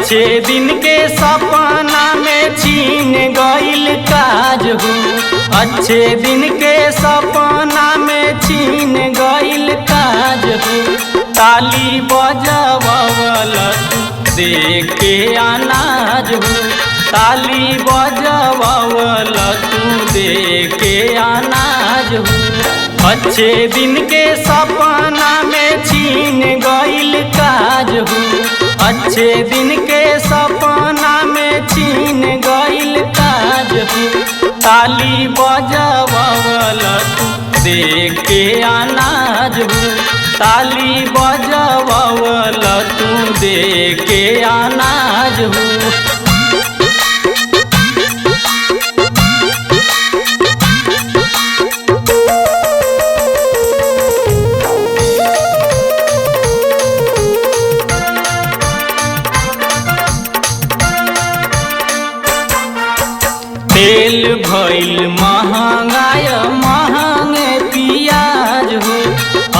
अच्छे दिन के सपना में छीन गइल काज हो। अच्छे दिन के सपना में छीन गइल काज हो। ताली बजवल दे के अनाज हो। ताली बजवल तू दे के अनाज हो। अच्छे दिन के सपना में छीन गइल काज हो। अच्छे दिन के सपना में छीन गइल काज हो। ताली बजवल तू दे के अनाज हो। ताली बजवल तू दे के अनाज हो। तेल भइल महंगाई महंगे पियाज हो।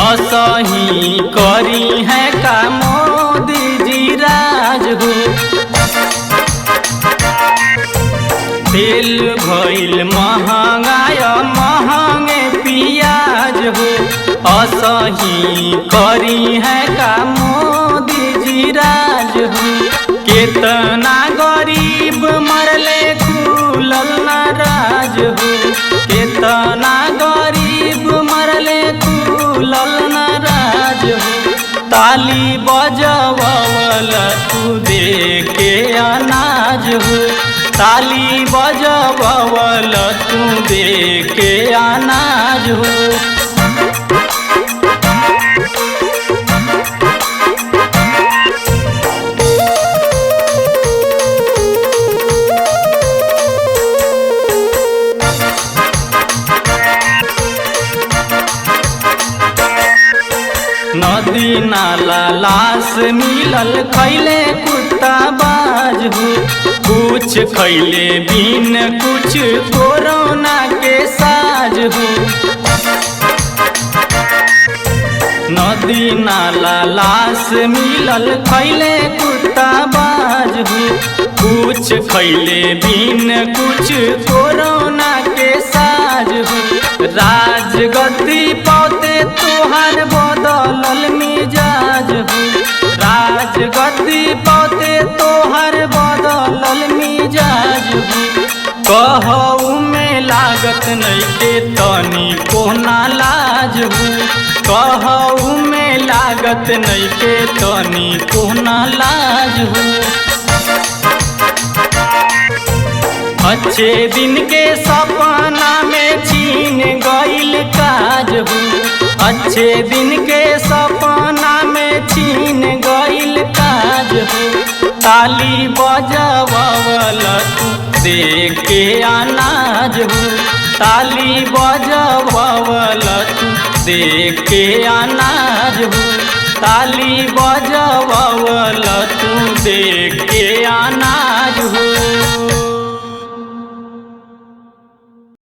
असही करी है का मोदी जी राज हो। तेल भइल महंगाई महंगे पियाज हो। असही करी है का मोदी जी राज हो। केतना गरीब मरले खुलल नाराज हो। केतना गरीब मरले खुलल नाराज हो। ताली बजवल तू दे के अनाज हो। ताली बजवल तू दे के अनाज हो। नदी नाला लाश मिलल खैले कुत्ता बाज हो। कुछ खैले बिन कुछ कोरोना के साज हो। नदी नाला लाश मिलल खैले कुत्ता बाज हो। कुछ खैले बिन कुछ कोरोना के साज हो। राजगद्दी पौते तोहर बदलल मिजाज हो। राजगद्दी पौते तोहर बदलल मिजाज हो। कहू में लागत नइखे तनी कोना लाज हो। कहू में लागत नइखे तनी कोना लाज हो। अच्छे दिन के सपना में छीन गइल काज हो। अच्छे दिन के सपना में छीन गइल काज हो। ताली बजवल तू दे के अनाज हो। ताली बजवल तू दे के अनाज हो। ताली बजवल तू दे के अनाज हो।